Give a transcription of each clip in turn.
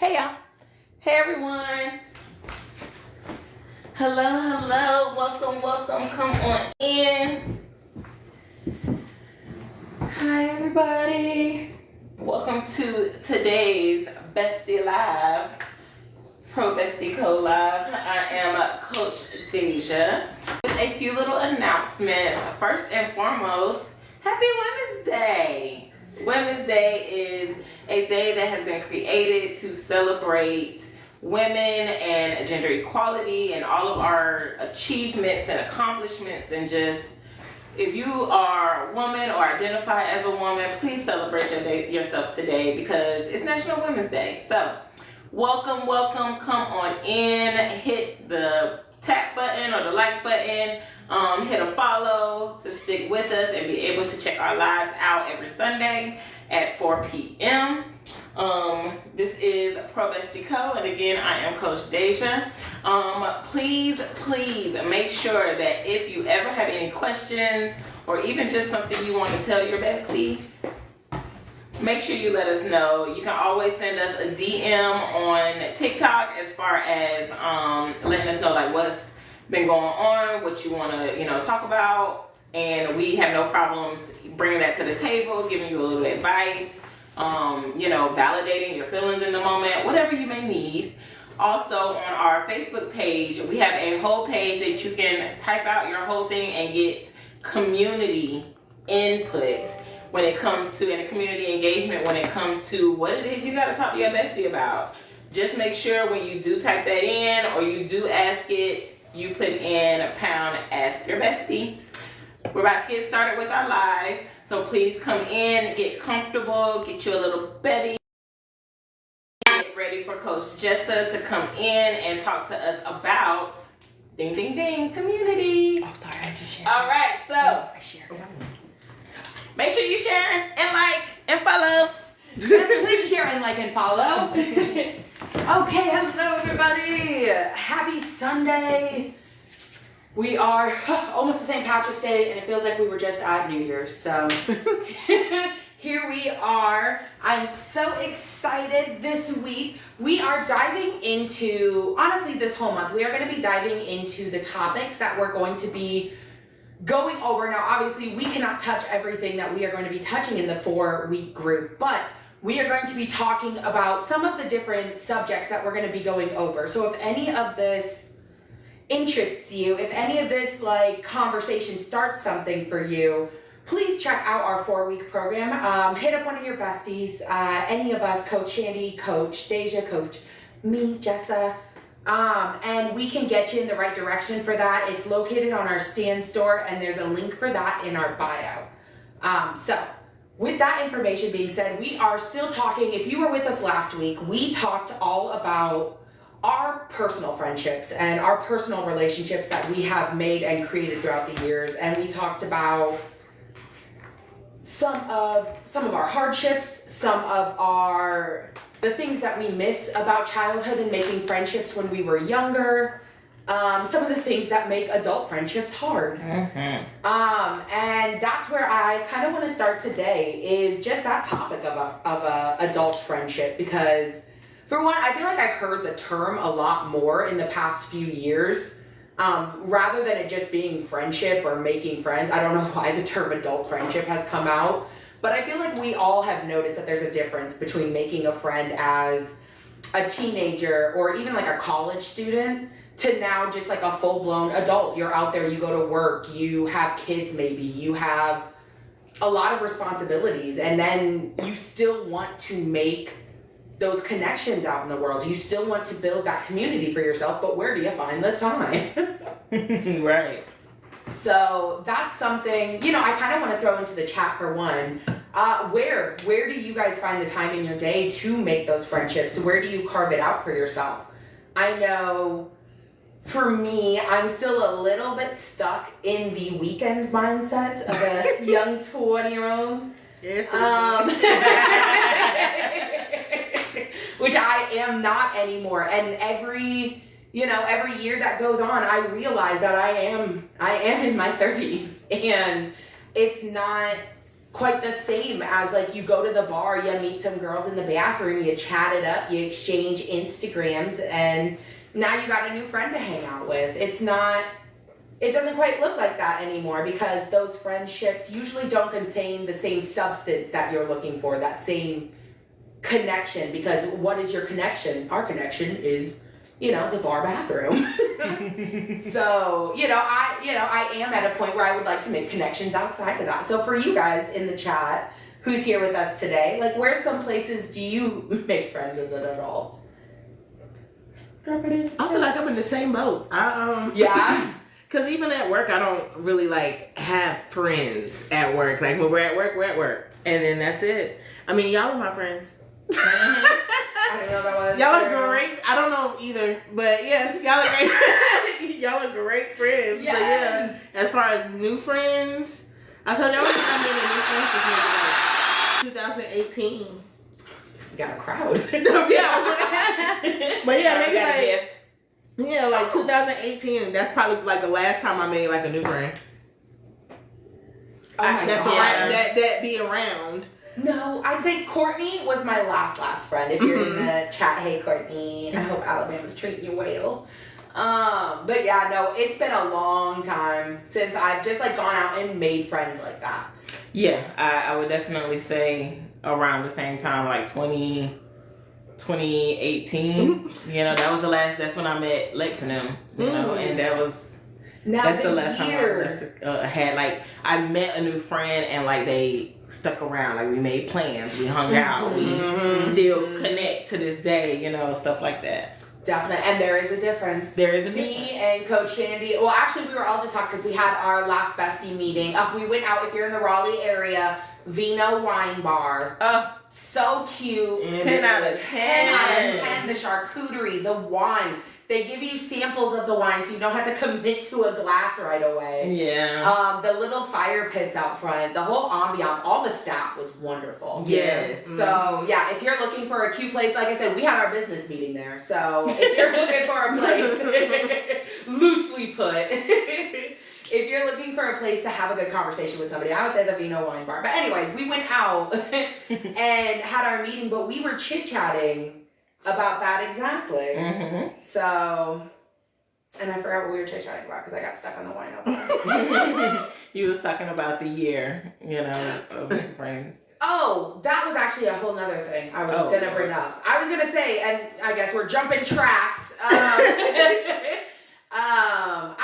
Hey y'all. Hey everyone. Hello. Welcome. Come on in. Hi everybody. Welcome to today's Bestie Live, Pro Bestie Co Live. I am Coach Deja with a few little announcements. First and foremost, Happy Women's Day. Women's Day is a day that has been created to celebrate women and gender equality and all of our achievements and accomplishments, and just, if you are a woman or identify as a woman, please celebrate yourself today because it's National Women's Day. So welcome. Come on in, hit the tap button or the like button, hit a follow to stick with us and be able to check our lives out every Sunday at 4 p.m. This is Pro Bestie Co, and again, I am Coach Deja. Please make sure that if you ever have any questions or even just something you want to tell your bestie, make sure you let us know. You can always send us a DM on TikTok as far as letting us know like what's been going on, what you want to talk about, and we have no problems bringing that to the table, giving you a little advice, validating your feelings in the moment, whatever you may need. Also on our Facebook page, we have a whole page that you can type out your whole thing and get community input when it comes to, and community engagement when it comes to what it is you got to talk to your bestie about. Just make sure when you do type that in or you do ask it, you put in #ask your bestie. We're about to get started with our live, so please come in, get comfortable, get you a little Betty, get ready for Coach Jessa to come in and talk to us about ding community. Oh, sorry, I just shared. All right, so I shared. make sure you share and like and follow. Yes, please share and like and follow. Okay, hello everybody. Happy Sunday. We are almost to St. Patrick's Day, and it feels like we were just at New Year's. So here we are. I'm so excited this week. We are diving into, honestly, this whole month, we are going to be diving into the topics that we're going to be going over. Now, obviously, we cannot touch everything that we are going to be touching in the 4-week group, but we are going to be talking about some of the different subjects that we're going to be going over. So if any of this interests you, if any of this conversation starts something for you, please check out our 4-week program. Hit up one of your besties, any of us, Coach Shandy, Coach Deja, Coach me, Jessa, and we can get you in the right direction for that. It's located on our Stan store, and there's a link for that in our bio. So with that information being said, we are still talking. If you were with us last week, we talked all about our personal friendships and our personal relationships that we have made and created throughout the years, and we talked about some of our hardships, some of the things that we miss about childhood and making friendships when we were younger, some of the things that make adult friendships hard. And that's where I kind of want to start today, is just that topic of a adult friendship, because for one, I feel like I've heard the term a lot more in the past few years, rather than it just being friendship or making friends. I don't know why the term adult friendship has come out, but I feel like we all have noticed that there's a difference between making a friend as a teenager or even like a college student to now just like a full-blown adult. You're out there, you go to work, you have kids maybe, you have a lot of responsibilities, and then you still want to make those connections out in the world. You still want to build that community for yourself, but where do you find the time? Right. So that's something, I kind of want to throw into the chat for one. Where do you guys find the time in your day to make those friendships? Where do you carve it out for yourself? I know for me, I'm still a little bit stuck in the weekend mindset of a young 20-year-old. Yes. Which I am not anymore. And every year that goes on, I realize that I am in my 30s, and it's not quite the same as like you go to the bar, you meet some girls in the bathroom, you chat it up, you exchange Instagrams, and now you got a new friend to hang out with. It doesn't quite look like that anymore because those friendships usually don't contain the same substance that you're looking for, that same connection. Because what is your connection? Our connection is, the bar bathroom. So, I am at a point where I would like to make connections outside of that. So for you guys in the chat, who's here with us today, like where some places do you make friends as an adult? I feel like I'm in the same boat. Yeah. Because even at work, I don't really like have friends at work. Like when we're at work. And then that's it. I mean, y'all are my friends. I don't know that was Y'all are great. I don't know either. But yeah, y'all are great. Y'all are great friends. Yes. But yeah, as far as new friends, I told y'all I made a new friends since maybe like 2018. You got a crowd. Yeah, but yeah, maybe got a like gift. yeah, like 2018, and that's probably like the last time I made like a new friend. Oh my That's God. around, that be around. No, I'd say Courtney was my last friend. If you're in the chat, hey Courtney, I hope Alabama's treating you well. But yeah, no, it's been a long time since I've just like gone out and made friends like that. Yeah, I would definitely say around the same time, like 2018. That was that's when I met Lex and them, and that's the last time I had, like, I met a new friend and like they stuck around, like we made plans, we hung out, we still connect to this day, stuff like that. Definitely, and there is a difference. There is a Me difference. and Coach Shandy, well actually we were all just talking because we had our last bestie meeting. We went out, if you're in the Raleigh area, Vino Wine Bar. So cute. 10 out of 10. 10 out of 10. The charcuterie, the wine. They give you samples of the wine so you don't have to commit to a glass right away. Yeah. The little fire pits out front, the whole ambiance, all the staff was wonderful. Yes. So, yeah, if you're looking for a cute place, like I said, we had our business meeting there. So, if you're looking for a place, loosely put, if you're looking for a place to have a good conversation with somebody, I would say the Vino Wine Bar. But anyways, we went out and had our meeting, but we were chit-chatting about that exactly. So, and I forgot what we were chit-chatting about because I got stuck on the wine opener. You was talking about the year, of friends. Oh, that was actually a whole nother thing I was going to bring up. I was going to say, and I guess we're jumping tracks. I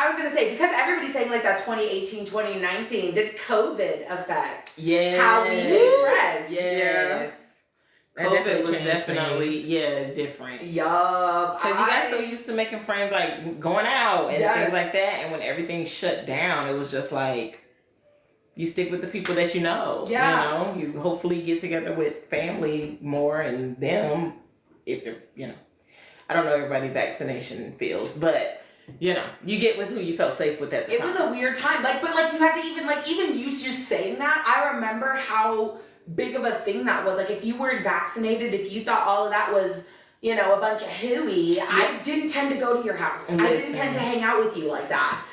was going to say, because everybody's saying like that 2018, 2019, did COVID affect how we made friends? Yes. COVID was definitely, different. Yup. Because you got so used to making friends, like going out and things like that. And when everything shut down, it was just like, you stick with the people that you know. Yeah. You hopefully get together with family more and them, if they're, I don't know everybody vaccination feels, but you get with who you felt safe with at the time. It was a weird time. But you had to even you just saying that, I remember how big of a thing that was. Like, if you weren't vaccinated, if you thought all of that was, a bunch of hooey, I didn't tend to go to your house. I didn't tend to hang out with you like that.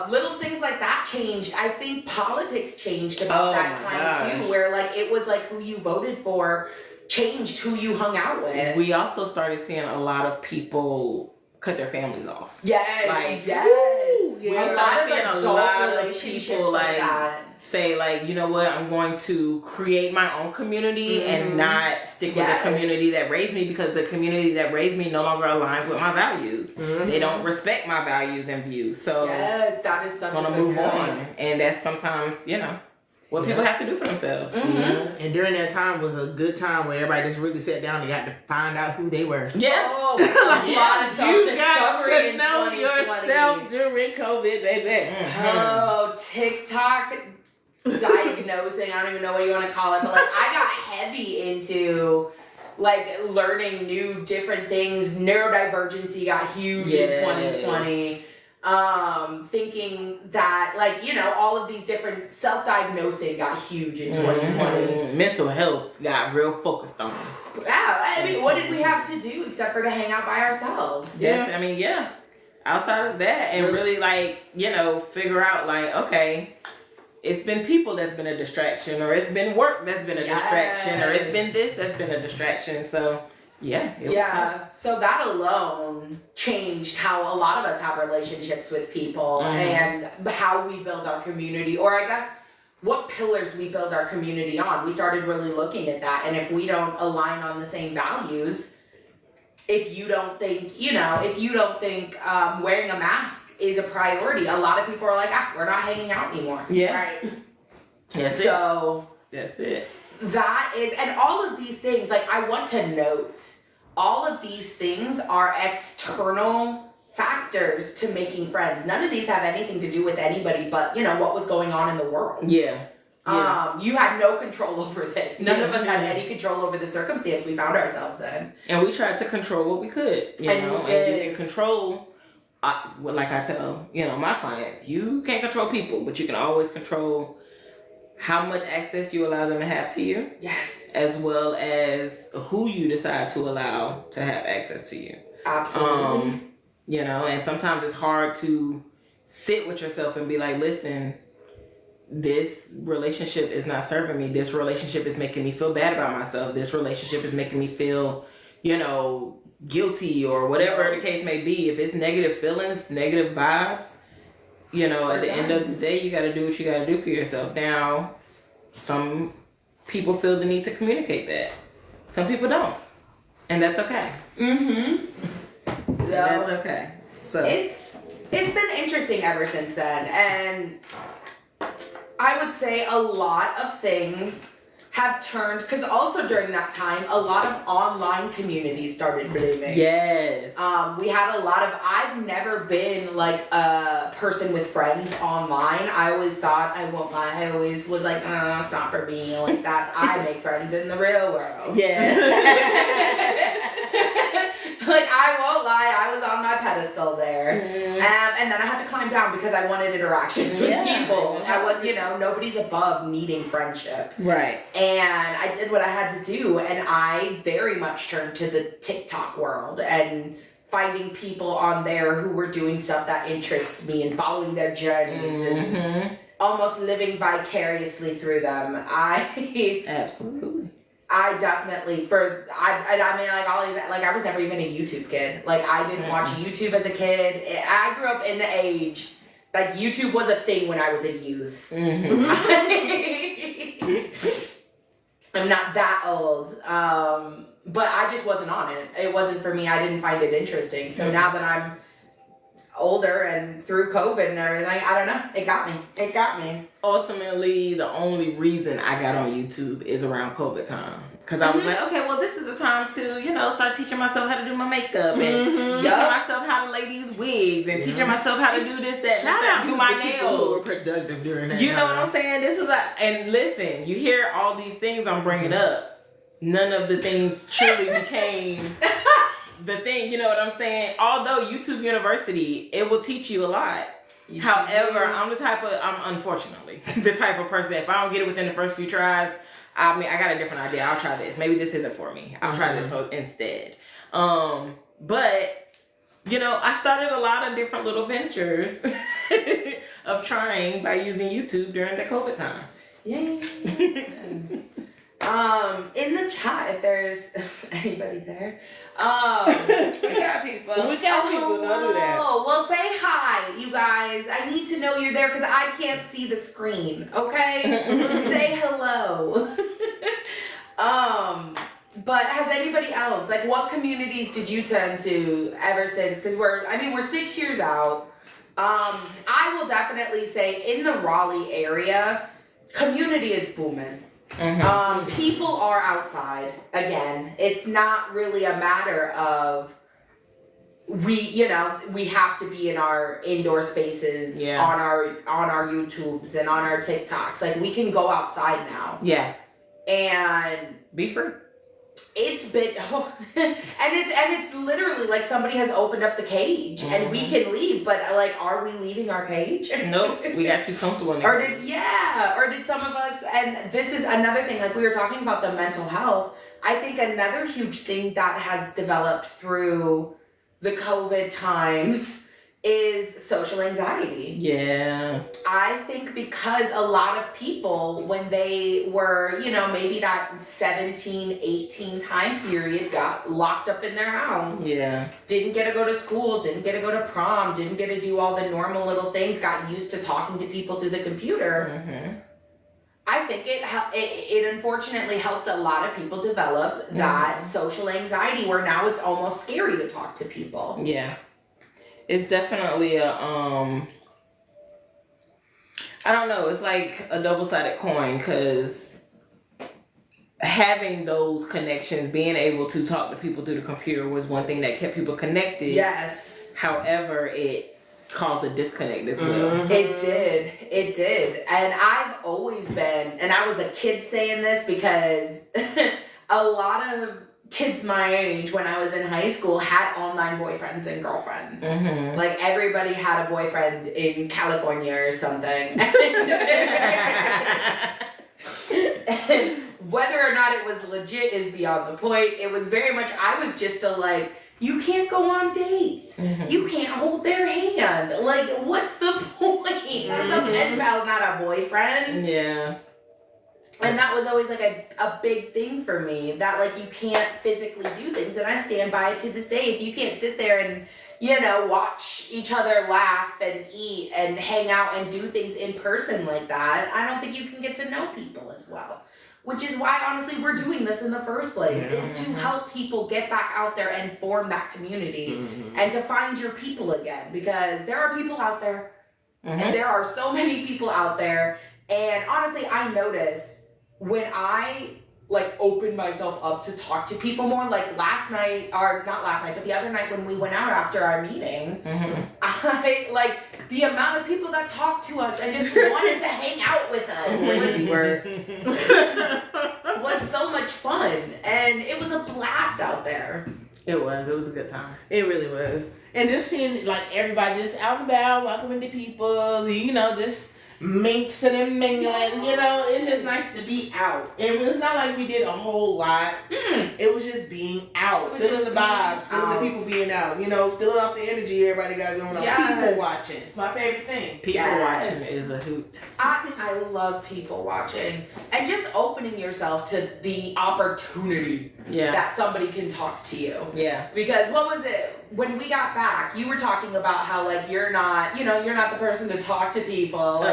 Little things like that changed. I think politics changed about that time too, where like it was like who you voted for changed who you hung out with. We also started seeing a lot of people cut their families off. Yes, yes. We started seeing a lot of relationships people like that. Say like, you know what, I'm going to create my own community and not stick with the community that raised me, because the community that raised me no longer aligns with my values. They don't respect my values and views. So yes, that is such I'm gonna a good move point. on. And that's sometimes, what people have to do for themselves. And during that time was a good time where everybody just really sat down and got to find out who they were. Yeah. Oh, a lot of You got self-discovery to know in 2020. yourself during COVID, baby. Oh, TikTok diagnosing, I don't even know what you want to call it, but like I got heavy into like learning new different things. Neurodivergency got huge in 2020. Thinking that like, all of these different self-diagnosing got huge in 2020. Mental health got real focused on. Yeah, I mean, what did we have to do except for to hang out by ourselves? Yes, I mean, outside of that, and really like, figure out like, okay, it's been people that's been a distraction, or it's been work that's been a distraction, or it's been this that's been a distraction. So yeah, it was tough. So that alone changed how a lot of us have relationships with people and how we build our community, or I guess what pillars we build our community on. We started really looking at that, and if we don't align on the same values, if you don't think wearing a mask is a priority, a lot of people are like, we're not hanging out anymore. Yeah. Right. That's it. That is, and all of these things, like, I want to note, all of these things are external factors to making friends. None of these have anything to do with anybody but, what was going on in the world. Yeah. You had no control over this. None of us had any control over the circumstance we found ourselves in. And we tried to control what we could, And and you can control, like I tell, my clients, you can't control people, but you can always control how much access you allow them to have to you. Yes. As well as who you decide to allow to have access to you. Absolutely. And sometimes it's hard to sit with yourself and be like, listen, this relationship is not serving me. This relationship is making me feel bad about myself. This relationship is making me feel, guilty, or whatever the case may be. If it's negative feelings, negative vibes, at the end of the day, you got to do what you got to do for yourself. Now, some people feel the need to communicate that. Some people don't. And that's okay. That's okay. So it's been interesting ever since then, and I would say a lot of things have turned, because also during that time, a lot of online communities started blooming. yes. We had a lot of, I've never been like a person with friends online. I always thought, I won't lie, I always was like, it's not for me. Like, I make friends in the real world. Yeah. Like, I won't lie, I was on my pedestal there. And then I had to climb down because I wanted interactions with people. I was, nobody's above needing friendship. Right. And I did what I had to do, and I very much turned to the TikTok world and finding people on there who were doing stuff that interests me and following their journeys and almost living vicariously through them. Absolutely. I definitely, I was never even a YouTube kid. Like, I didn't watch YouTube as a kid. I grew up in the age, like, YouTube was a thing when I was a youth. I'm not that old, but I just wasn't on it. It wasn't for me. I didn't find it interesting. So now that I'm older and through COVID and everything, I don't know. It got me. Ultimately, the only reason I got on YouTube is around COVID time. Because I was like, okay, well, this is the time to, start teaching myself how to do my makeup and teaching myself how to lay these wigs and teaching myself how to do this, that, Shout out do to my the people who were nails. productive during that You know time. what I'm saying? This was and listen, you hear all these things I'm bringing up. None of the things truly became the thing. You know what I'm saying? Although YouTube University, it will teach you a lot. However, I'm unfortunately the type of person that if I don't get it within the first few tries, I got a different idea. I'll try this. Maybe this isn't for me. I'll try this instead. But I started a lot of different little ventures of trying by using YouTube during the COVID time. Yay. In the chat, if there's anybody there, We got people. Don't do that. Oh, well, say hi, you guys. I need to know you're there because I can't see the screen. Okay, say hello. But has anybody else, like, what communities did you tend to ever since? Because we're 6 years out. I will definitely say in the Raleigh area, community is booming. People are outside again. It's not really a matter of we have to be in our indoor spaces on our YouTubes and on our TikToks. Like, we can go outside now. Yeah. And Be free. it's been and it's literally like somebody has opened up the cage and we can leave, but like, are we leaving our cage? Nope, we got too comfortable in there. Or did some of us, and this is another thing, like we were talking about the mental health, I think another huge thing that has developed through the COVID times is social anxiety. Yeah. I think because a lot of people, when they were, maybe that 17, 18 time period, got locked up in their house. Yeah. Didn't get to go to school, didn't get to go to prom, didn't get to do all the normal little things, got used to talking to people through the computer. Mm-hmm. I think it unfortunately helped a lot of people develop that social anxiety where now it's almost scary to talk to people. Yeah. It's definitely I don't know, it's like a double-sided coin, because having those connections, being able to talk to people through the computer was one thing that kept people connected. Yes. However, it caused a disconnect as well. Mm-hmm. It did. And I've always been, and I was a kid saying this because a lot of kids my age when I was in high school had online boyfriends and girlfriends. Mm-hmm. Like everybody had a boyfriend in California or something. And whether or not it was legit is beyond the point. It was very much, I was just you can't go on dates. Mm-hmm. You can't hold their hand. Like, what's the point? That's a pen pal, not a boyfriend. Yeah. And that was always like a big thing for me, that like you can't physically do things. And I stand by it to this day. If you can't sit there and, watch each other laugh and eat and hang out and do things in person like that, I don't think you can get to know people as well. Which is why, honestly, we're doing this in the first place, is to help people get back out there and form that community and to find your people again. Because there are people out there, and there are so many people out there. And honestly, I notice when I open myself up to talk to people more, like last night, or not last night, but the other night when we went out after our meeting, I the amount of people that talked to us and just wanted to hang out with us was so much fun, and it was a blast out there. It was a good time. It really was. And just seeing everybody just out and about, welcoming the people, this mixing and mingling, it's just nice to be out. And it's not like we did a whole lot. It was just being out, feeling the vibes, feeling the people being out, feeling off the energy everybody got going on. People watching. It's my favorite thing. People watching is a hoot. I love people watching. And just opening yourself to the opportunity that somebody can talk to you. Yeah. Because what was it? When we got back, you were talking about how you're not, you're not the person to talk to people.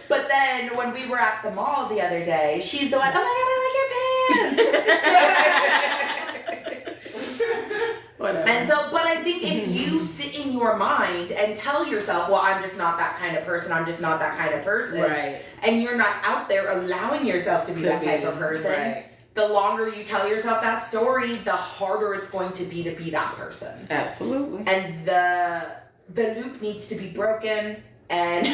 But then when we were at the mall the other day, she's the one, oh my God, I like your pants. Whatever. And so, but I think if you sit in your mind and tell yourself, well, I'm just not that kind of person, I'm just not that kind of person. Right. And you're not out there allowing yourself to be that type of person. Right. The longer you tell yourself that story, the harder it's going to be that person. Absolutely. And the loop needs to be broken, and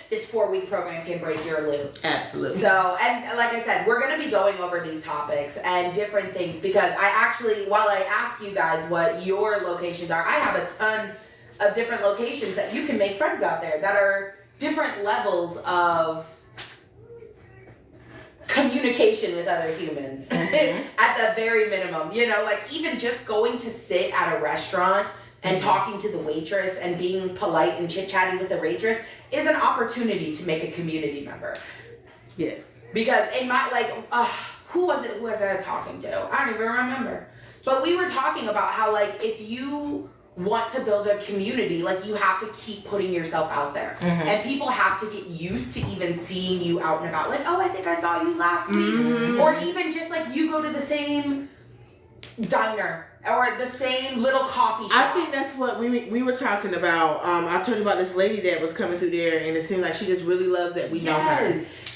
this 4-week program can break your loop. Absolutely. So, and like I said, we're going to be going over these topics and different things, because I actually, while I ask you guys what your locations are, I have a ton of different locations that you can make friends out there that are different levels of communication with other humans at the very minimum. Even just going to sit at a restaurant and talking to the waitress and being polite and chit-chatty with the waitress is an opportunity to make a community member. Yes. Because in my, who was I talking to? I don't even remember. But we were talking about how, if you want to build a community, you have to keep putting yourself out there. And people have to get used to even seeing you out and about. Oh, I think I saw you last week. Or even just, you go to the same diner or the same little coffee shop. I think that's what we were talking about. I told you about this lady that was coming through there, and it seems like she just really loves that we know her.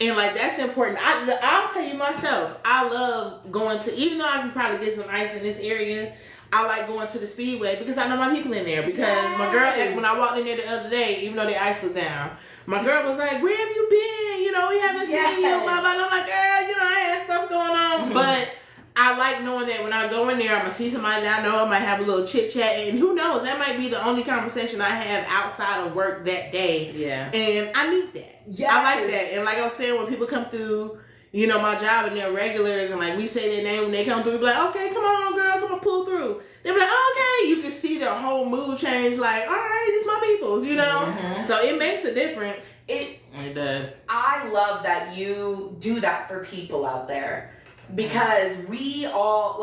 And that's important. I'll tell you myself, I love going to, even though I can probably get some ice in this area, I like going to the Speedway because I know my people in there. Because my girl, when I walked in there the other day, even though the ice was down, my girl was like, "Where have you been? We haven't seen you." Blah, blah. And I'm like, "Girl, I had stuff going on." But I like knowing that when I go in there, I'm going to see somebody that I know, I might have a little chit chat, and who knows, that might be the only conversation I have outside of work that day. Yeah. And I need that. Yes. I like that. And like I was saying, when people come through, my job and they're regulars, and we say their name when they come through, we be like, "Okay, come on, girl, come on, pull through." They be like, "Oh, okay." You can see their whole mood change. Like, all right, these my peoples, you know. So it makes a difference. It does. I love that you do that for people out there, because we all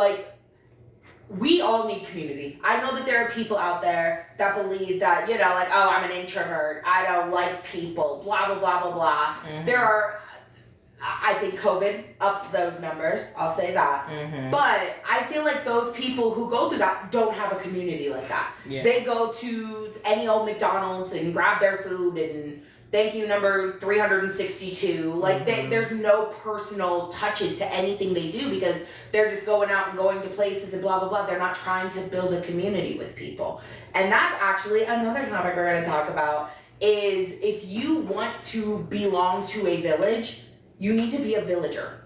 need community. I know that there are people out there that believe that, you know, like, oh, I'm an introvert, I don't like people, blah, blah, blah, blah, blah. There are, I think COVID upped those numbers, I'll say that. But I feel like those people who go through that don't have a community like that. Yeah. They go to any old McDonald's and grab their food and thank you number 362. Like there's no personal touches to anything they do, because they're just going out and going to places and blah, blah, blah. They're not trying to build a community with people. And that's actually another topic we're going to talk about, is if you want to belong to a village, you need to be a villager.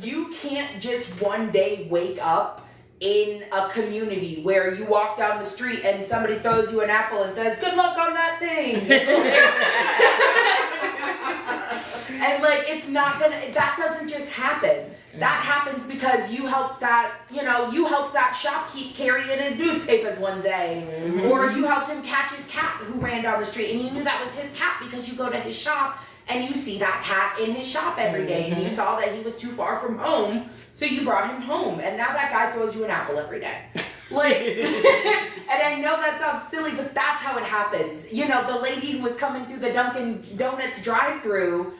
You can't just one day wake up in a community where you walk down the street and somebody throws you an apple and says, good luck on that thing. And like, it's not gonna, that doesn't just happen. That happens because you helped that shopkeep carry in his newspapers one day. Or you helped him catch his cat who ran down the street, and you knew that was his cat because you go to his shop and you see that cat in his shop every day, and you saw that he was too far from home, so you brought him home, and now that guy throws you an apple every day. Like, and I know that sounds silly, but that's how it happens. You know, the lady who was coming through the Dunkin' Donuts drive-thru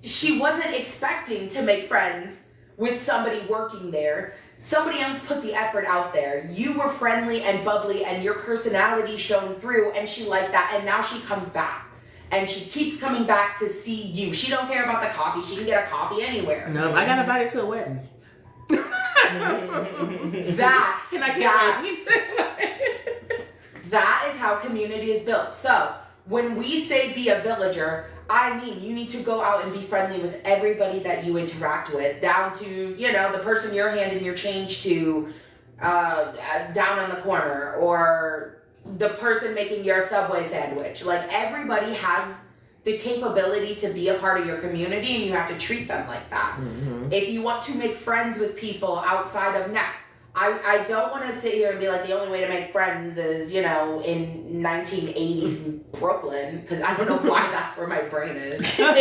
she wasn't expecting to make friends with somebody working there. Somebody else put the effort out there. You were friendly and bubbly, and your personality shone through, and she liked that, and now she comes back. And she keeps coming back to see you. She don't care about the coffee. She can get a coffee anywhere. No, I got invited to a wedding. That is how community is built. So when we say be a villager, I mean, you need to go out and be friendly with everybody that you interact with, down to, you know, the person you're handing your change to down on the corner, or the person making your Subway sandwich. Like, everybody has the capability to be a part of your community, and you have to treat them like that. If you want to make friends with people outside of now, I don't want to sit here and be like, the only way to make friends is, you know, in 1980s Brooklyn, because I don't know why that's where my brain is. You're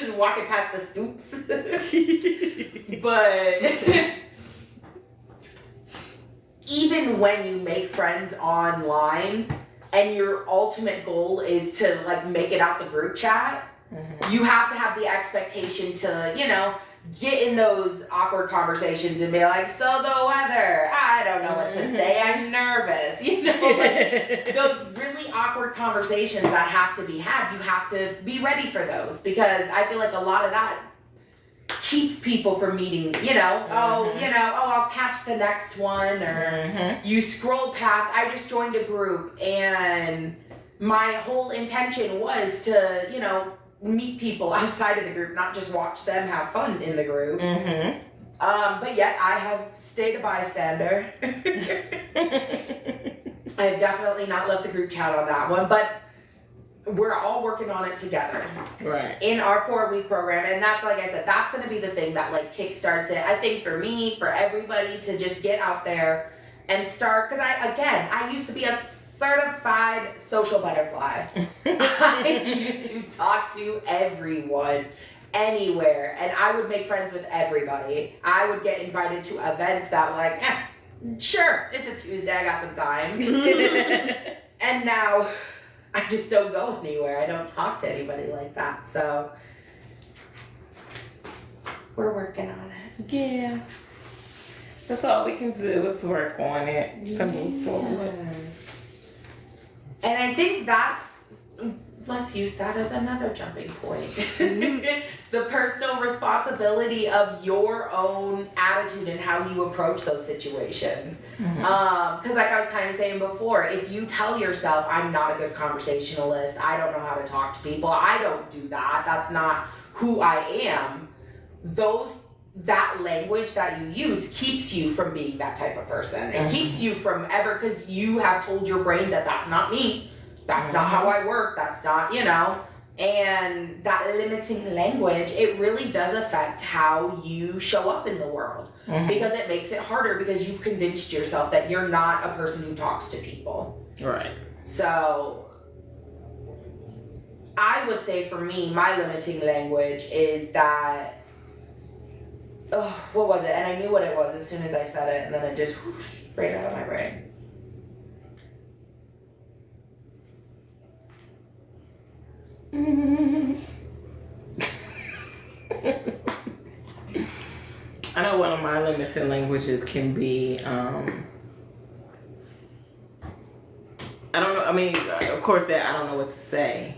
just walking past the stoops. But even when you make friends online and your ultimate goal is to like make it out the group chat, you have to have the expectation to, you know, get in those awkward conversations and be like, so the weather, I don't know what to say, I'm nervous, you know, like those really awkward conversations that have to be had, you have to be ready for those, because I feel like a lot of that keeps people from meeting, you know, I'll catch the next one, or you scroll past, I just joined a group and my whole intention was to, you know, meet people outside of the group, not just watch them have fun in the group. But yet I have stayed a bystander. I have definitely not left the group chat on that one, but we're all working on it together. Right. In our 4-week program, and that's, like I said, that's going to be the thing that like kickstarts it. I think for me, for everybody to just get out there and start, because I used to be a certified social butterfly. I used to talk to everyone, anywhere, and I would make friends with everybody. I would get invited to events that were like, sure, it's a Tuesday, I got some time. And now I just don't go anywhere. I don't talk to anybody like that. So we're working on it. Yeah. That's all we can do is work on it to move forward. And I think let's use that as another jumping point. The personal responsibility of your own attitude and how you approach those situations. Because like I was kind of saying before, if you tell yourself, I'm not a good conversationalist, I don't know how to talk to people, I don't do that, that's not who I am, that language that you use keeps you from being that type of person. It keeps you from ever, because you have told your brain that that's not me, that's not how I work, that's not, you know. And that limiting language, it really does affect how you show up in the world. Because it makes it harder because you've convinced yourself that you're not a person who talks to people. Right. So I would say for me, my limiting language is that, what was it? And I knew what it was as soon as I said it, and then it just whoosh, right out of my brain. I know one of my limited languages can be, I don't know, I mean, of course that I don't know what to say.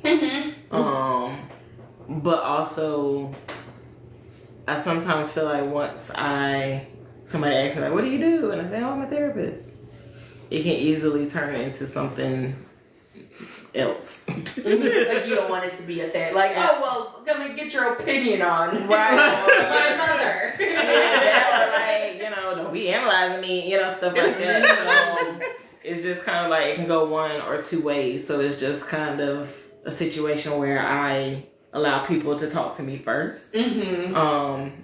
But also, I sometimes feel like once somebody asks me like, what do you do? And I say, oh, I'm a therapist. It can easily turn into something else. Like you don't want it to be a thing. Like, oh, well, I'm going to get your opinion on Right. my mother. Yeah, or like, don't be analyzing me, stuff like that. So it's just kind of like it can go one or two ways. So it's just kind of a situation where I allow people to talk to me first. And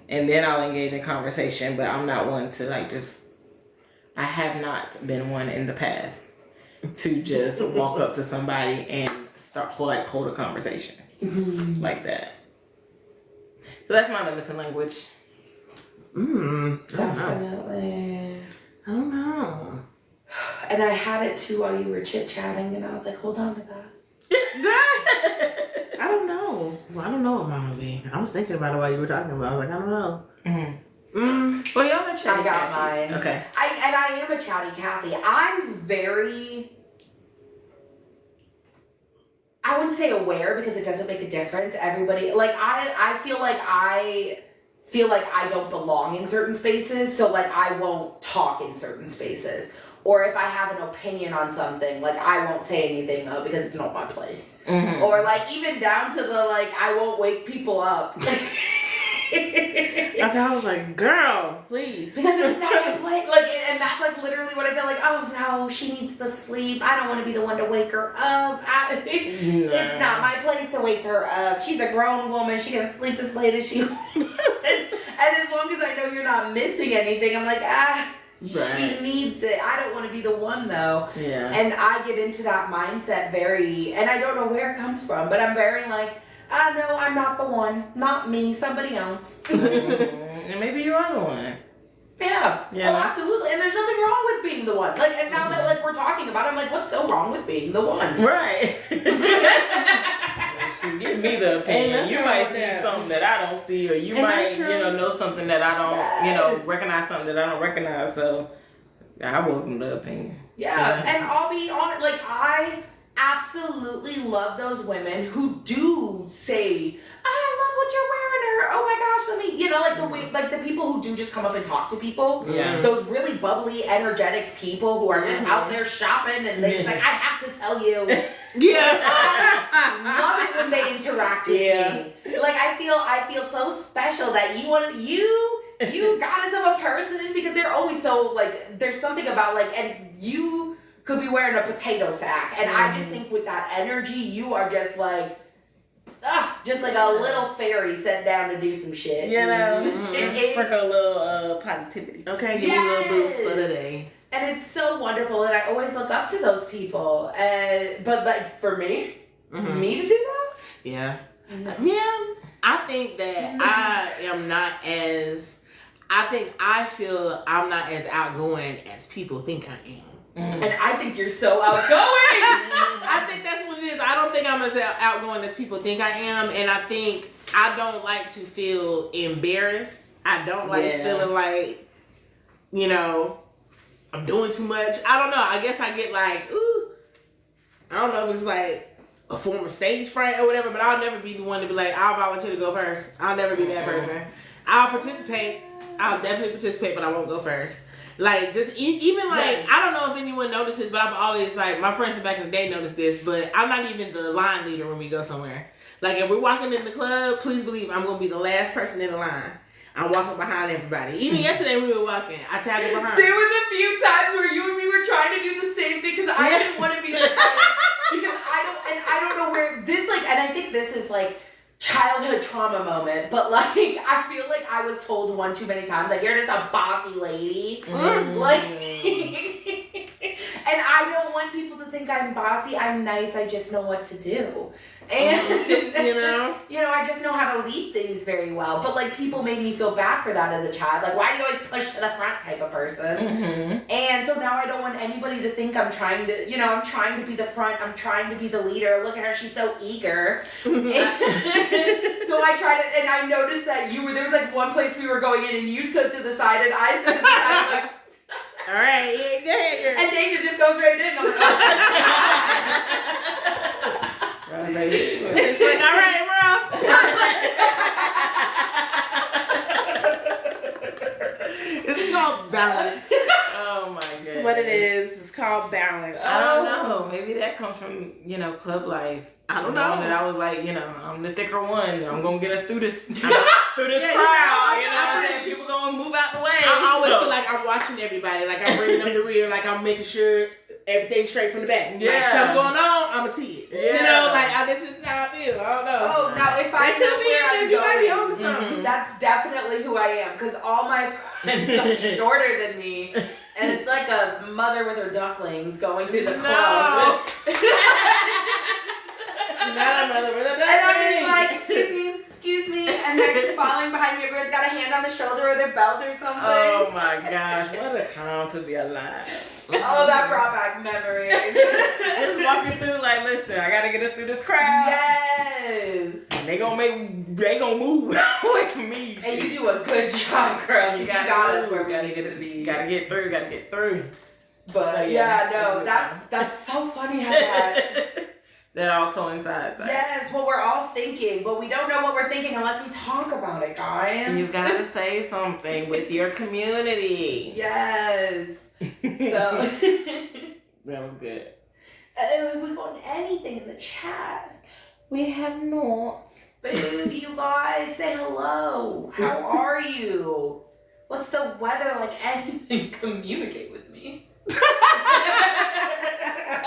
then I'll engage in conversation, but I'm not one to I have not been one in the past to just walk up to somebody and hold a conversation like that. So that's my limiting language. Definitely. I don't know. And I had it too while you were chit-chatting, and I was like, hold on to that. I don't know. Well, I don't know what mine would be. I was thinking about it while you were talking about it. I was like, I don't know. Well, y'all are chatty. I got mine. Okay. I am a chatty Cathy. I'm very, I wouldn't say aware because it doesn't make a difference. Everybody, I feel like I don't belong in certain spaces, so I won't talk in certain spaces. Or if I have an opinion on something, I won't say anything because it's not my place. Or even down to the I won't wake people up. That's how I was like, girl, please. Because it's not my place. And that's literally what I feel like, oh no, she needs to sleep. I don't want to be the one to wake her up. It's not my place to wake her up. She's a grown woman. She can sleep as late as she wants. And as long as I know you're not missing anything, I'm like, she needs it. I don't want to be the one though. Yeah. And I get into that mindset and I don't know where it comes from, but I'm very I know I'm not the one. Not me. Somebody else. And maybe you are the one. Yeah. Yeah. Oh, absolutely. And there's nothing wrong with being the one. And now that we're talking about it, I'm like, what's so wrong with being the one? Right. Give me the opinion. You might see something that I don't see, or you might, know something that I don't, recognize something that I don't recognize. So I welcome the opinion. Yeah. And I'll be honest, I absolutely love those women who do say, I love what you're wearing, or oh my gosh, let me, the people who do just come up and talk to people. Yeah. Those really bubbly, energetic people who are just out there shopping and they're just I have to tell you. Yeah. I love it when they interact with me. I feel so special that you goddess of a person, because they're always so there's something about and you could be wearing a potato sack, and I just think with that energy you are just just like a little fairy sent down to do some shit. Sprinkle a little positivity. Okay, give you a little boost for the day. And it's so wonderful, and I always look up to those people. But for me, me to do that? Yeah. Yeah. I think that I feel I'm not as outgoing as people think I am. And I think you're so outgoing. I think that's what it is. I don't think I'm as outgoing as people think I am, and I think I don't like to feel embarrassed. I don't like feeling I'm doing too much. I don't know. I guess I get ooh. I don't know if it's a form of stage fright or whatever, but I'll never be the one to be I'll volunteer to go first. I'll never be that person. I'll participate. I'll definitely participate, but I won't go first. I don't know if anyone notices, but I'm always my friends from back in the day noticed this, but I'm not even the line leader when we go somewhere. If we're walking in the club, please believe I'm going to be the last person in the line. I'm walking behind everybody. Even yesterday when we were walking, I tagged her behind. There was a few times where you and me were trying to do the same thing because I didn't want to be the because I don't And I don't know where this and I think this is childhood trauma moment, but I feel like I was told one too many times, you're just a bossy lady. And I don't want people to think I'm bossy. I'm nice. I just know what to do. And I just know how to lead things very well. But people made me feel bad for that as a child. Why do you always push to the front type of person? Mm-hmm. And so now I don't want anybody to think I'm trying to, I'm trying to be the front. I'm trying to be the leader. Look at her. She's so eager. So I tried to, and I noticed that there was one place we were going in and you stood to the side and I stood to the side. All right, yeah, go ahead, girl. And Deja just goes right in. I'm like, It's all right, we're off. It's called balance. Oh my goodness. That's what it is. It's called balance. I don't know. Maybe that comes from, club life. I don't know. That I was I'm the thicker one. I'm gonna get us through this crowd. People gonna move out the way. I always feel like I'm watching everybody. I'm bringing them the rear. I'm making sure everything's straight from the back. Yeah. Something going on, I'ma see it. Yeah. That's just how I feel. I don't know. oh, now if I That know could be where it. I'm You might be going, on to something. that's definitely who I am. Because all my friends are shorter than me. And it's like a mother with her ducklings going through the club. Not a mother with a duckling. And I'm just excuse me, and they're just following behind me. Everyone's got a hand on the shoulder or their belt or something. Oh my gosh, what a time to be alive. Oh, that brought back memories. Just walking through listen, I gotta get us through this crowd. Yes. They gonna move away from me. And you do a good job, girl. You got us where we needed to be. Gotta get through. But that's so funny how that all coincides. Yes, well, we're all thinking, but we don't know what we're thinking unless we talk about it, guys. You gotta say something with your community. Yes. So. That was good. Have we gotten anything in the chat? We have not. Baby, you guys, say hello. How are you? What's the weather like? Anything? Communicate with me.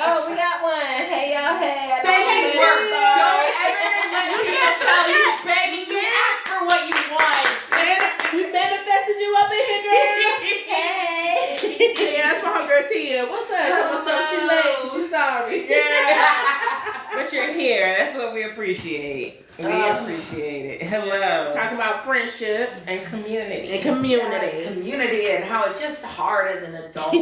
Oh, we got one. Hey, y'all. Hey. Baby, don't ever let people tell you, baby, you ask for what you want. We manifested you up in here, girl. Hey. Yeah, that's my homegirl Tia. What's up? What's up? She late. She's sorry. But you're here. That's what we appreciate. We appreciate it. Hello. Talking about friendships And community. and community. Yes, community and how it's just hard as an adult.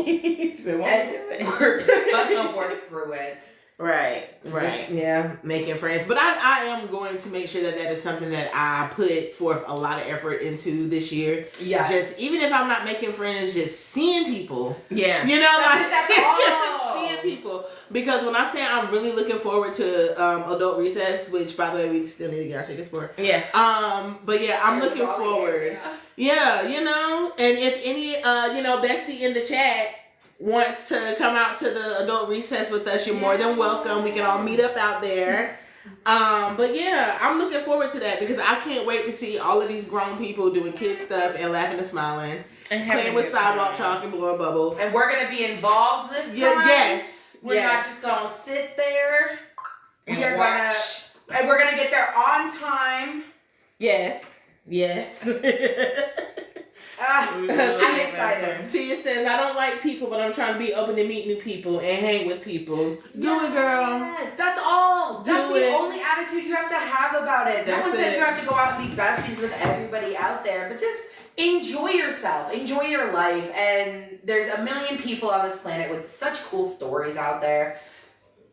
So And we're gonna work through it. Right. Yeah, making friends. But I am going to make sure that is something that I put forth a lot of effort into this year. Yeah. Just even if I'm not making friends, just seeing people. Yeah. That's all. Seeing people. Because when I say I'm really looking forward to adult recess, which by the way we still need to get our tickets for. Yeah. But yeah, I'm looking forward. Yeah, and if any bestie in the chat wants to come out to the adult recess with us, you're more than welcome. We can all meet up out there. But yeah, I'm looking forward to that because I can't wait to see all of these grown people doing kid stuff and laughing and smiling, And playing with sidewalk chalk and blowing bubbles. And we're gonna be involved this time. Yes. We're not just gonna sit there. We're gonna get there on time. Yes. I'm excited. Tia says, I don't like people, but I'm trying to be open to meet new people and hang with people. Do it, girl. Yes, that's all. That's the only attitude you have to have about it. No one says you have to go out and be besties with everybody out there, but just enjoy yourself. Enjoy your life. And there's a million people on this planet with such cool stories out there.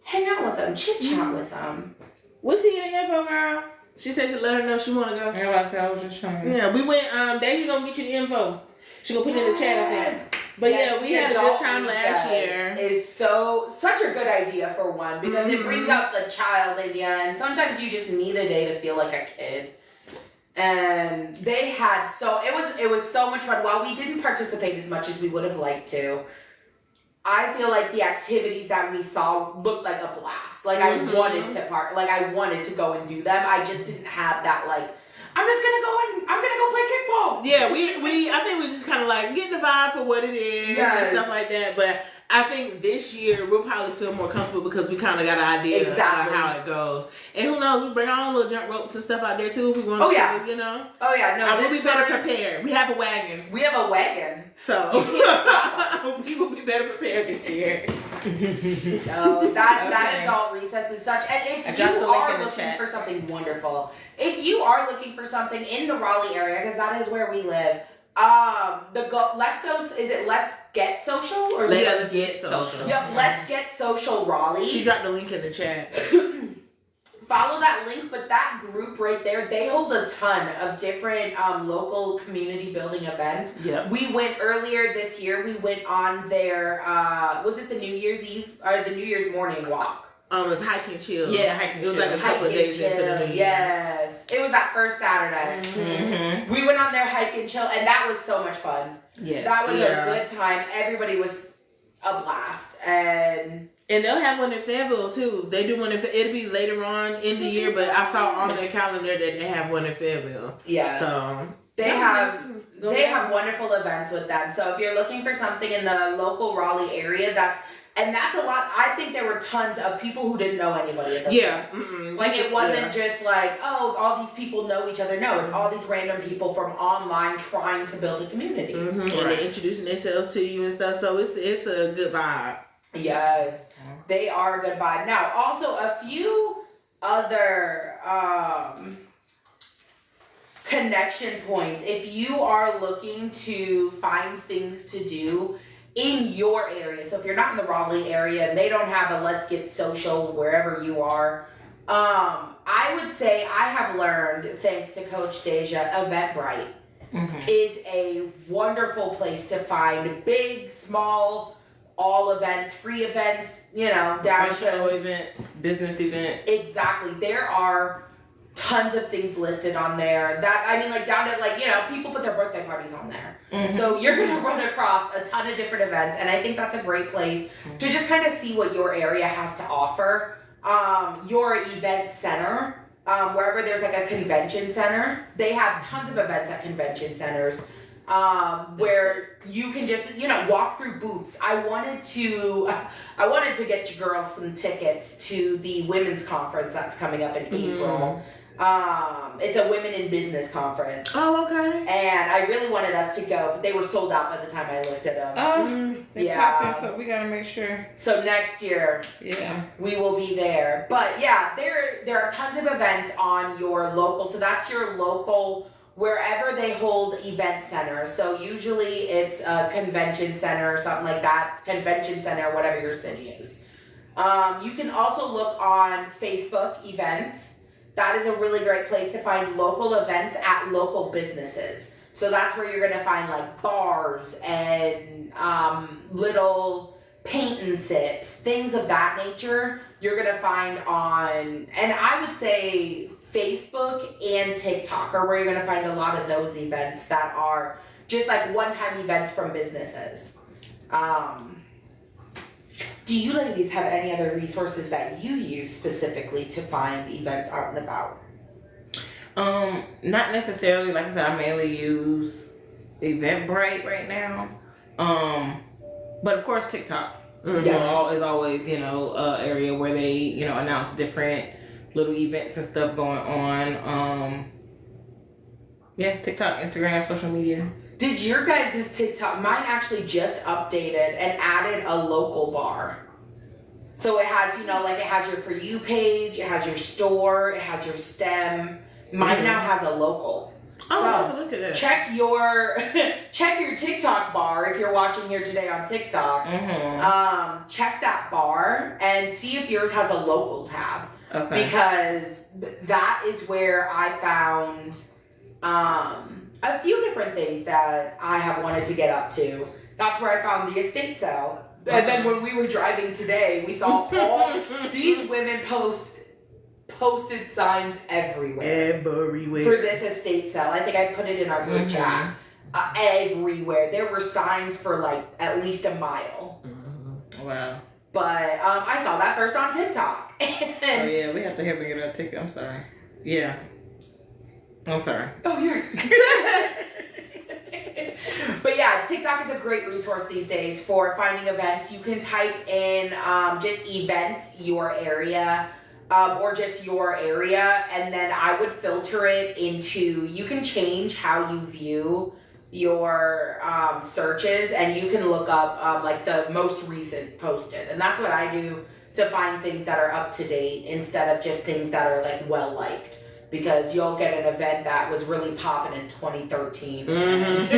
Hang out with them. Chit-chat with them. What's the info, girl? She said to let her know she want to go. I was just trying. Yeah, we went. Deja gonna get you the info. She gonna put it in the chat, I think. But yeah, we had a good time last year. Is such a good idea for one because it brings out the child in you, and sometimes you just need a day to feel like a kid. And they had it was so much fun. While we didn't participate as much as we would have liked to, I feel like the activities that we saw looked like a blast. Like I wanted to I wanted to go and do them. I just didn't have that I'm gonna go play kickball. Yeah, we I think we just kind of like get the vibe for what it is and stuff like that. But I think this year we'll probably feel more comfortable because we kind of got an idea Exactly. of how it goes. And who knows, we bring our own little jump ropes and stuff out there too if we want Oh, to, yeah. you know. Oh yeah, no. We'll be this better time, prepared. We have a wagon. We have a wagon. So You can't stop us. we will be better prepared this year. No, that Okay. adult recess is such. And I if dropped you the link are in the looking chat. for something wonderful, if you are looking for something in the Raleigh area, because that is where we live, Let's Go. Is it Let's Get Social or is Yeah, it? let's get social. Yep, Let's Get Social Raleigh. She dropped the link in the chat. Follow that link, but that group right there, they hold a ton of different local community building events. Yep. We went earlier this year, we went on their, was it the New Year's Eve, or the New Year's morning walk? It was hiking chill. Yeah, hiking It was chill. like a couple of days into the new year. Yes. It was that first Saturday. Mm-hmm. We went on their hike and chill, and that was so much fun. Yes. That was Yeah. a good time. Everybody was a blast. And And they'll have one in Fayetteville too. They do one in it'll be later on in the year, but I saw on their calendar that they have one in Fayetteville. yeah. So They have wonderful events with them. So if you're looking for something in the local Raleigh area, that's a lot. I think there were tons of people who didn't know anybody at the yeah. Like it wasn't just like, oh, all these people know each other. No, it's all these random people from online trying to build a community. And Right. they're introducing themselves to you and stuff. So it's a good vibe. Yes, they are a good vibe. Now, also a few other connection points. If you are looking to find things to do in your area, so if you're not in the Raleigh area and they don't have a Let's Get Social wherever you are, I would say I have learned, thanks to Coach Deja, Eventbrite is a wonderful place to find big, small, all events, free events, down Professional to events, business events. exactly. There are tons of things listed on there. Down to people put their birthday parties on there. So you're gonna run across a ton of different events, and I think that's a great place to just kind of see what your area has to offer. Your event center, wherever there's like a convention center, they have tons of events at convention centers. Where you can just walk through booths. I wanted to get your girls some tickets to the women's conference that's coming up in April. It's a women in business conference, Oh, okay. and I really wanted us to go, but they were sold out by the time I looked at them. Oh, they Yeah. popping, so we gotta make sure. So next year Yeah. we will be there. But yeah, there are tons of events on your local. So that's your local. Wherever they hold event centers. So usually it's a convention center or something like that. Convention center, whatever your city is. You can also look on Facebook events. That is a really great place to find local events at local businesses. So that's where you're gonna find like bars and little paint and sips, things of that nature. You're gonna find on, and I would say Facebook and TikTok are where you're going to find a lot of those events that are just like one-time events from businesses. Do you ladies have any other resources that you use specifically to find events out and about? Not necessarily. Like I said, I mainly use Eventbrite right now. But of course TikTok. Yes. Is always, area where they, announce different little events and stuff going on. TikTok, Instagram, social media. Did your guys' TikTok, mine actually just updated and added a local bar. So it has, it has your For You page, it has your store, it has your STEM. Mine now has a local. Oh, So, I have to look at that. check your TikTok bar if you're watching here today on TikTok. Check that bar and see if yours has a local tab. Okay. Because that is where I found a few different things that I have wanted to get up to. That's where I found the estate sale. And then when we were driving today, we saw all these women posted signs everywhere for this estate sale. I think I put it in our group chat. Everywhere. There were signs for like at least a mile. Wow. But I saw that first on TikTok. Oh yeah, we have to help me get a ticket. I'm sorry. Yeah. I'm sorry. Oh, you're. But yeah, TikTok is a great resource these days for finding events. You can type in just events, your area, or just your area, and then I would filter it into, you can change how you view your searches, and you can look up like the most recent posted, and that's what I do to find things that are up to date instead of just things that are like well liked, because you'll get an event that was really popping in 2013 and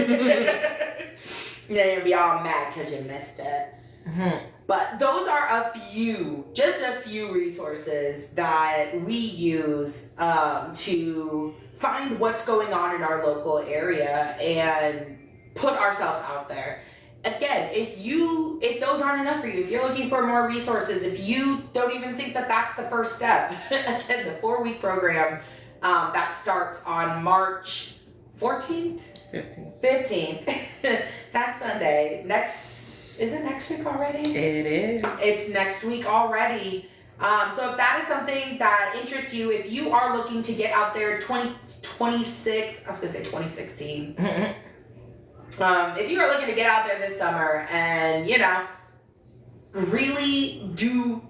then you'll be all mad because you missed it. But those are just a few resources that we use to find what's going on in our local area and put ourselves out there. Again, if those aren't enough for you, if you're looking for more resources, if you don't even think that that's the first step, again, the 4-week program that starts on March 14th? 15th. That's Sunday. Is it next week already? It is. It's next week already. So if that is something that interests you, if you are looking to get out there 2016, if you are looking to get out there this summer and, really do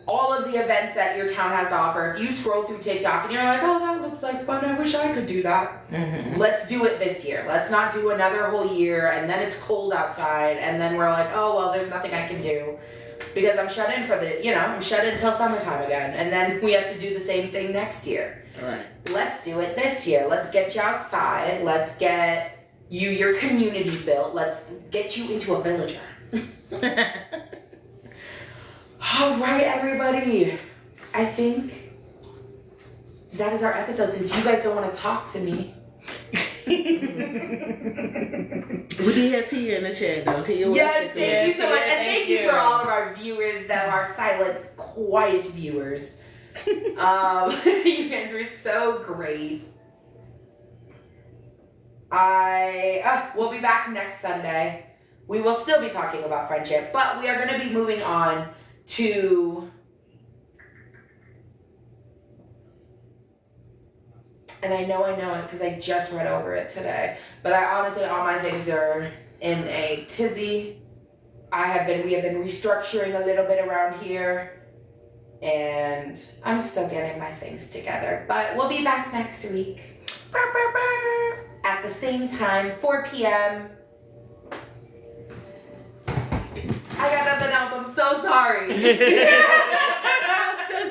all of the events that your town has to offer, if you scroll through TikTok and you're like, oh, that looks like fun, I wish I could do that. Let's do it this year. Let's not do another whole year and then it's cold outside and then we're like, oh, well, there's nothing I can do because I'm shut in I'm shut in until summertime again. And then we have to do the same thing next year. All right. Let's do it this year. Let's get you outside. Let's get you your community built. Let's get you into a villager. All right, everybody. I think that is our episode since you guys don't want to talk to me. We did have Tia in the chat though. Tia was Yes, thank you so much. And thank thank you you. for all of our viewers, that are silent, quiet viewers. You guys were so great. We'll be back next Sunday. We will still be talking about friendship, but we are going to be moving on to, and I know it because I just read over it today, but I honestly, all my things are in a tizzy. We have been restructuring a little bit around here, and I'm still getting my things together, but we'll be back next week at the same time, 4 p.m. I got nothing else. I'm so sorry.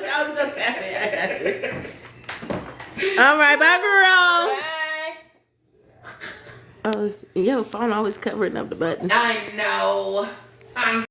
I was gonna tap it. I got you. All right, bye, girl. Bye. Oh, your phone always covering up the button. I know. I'm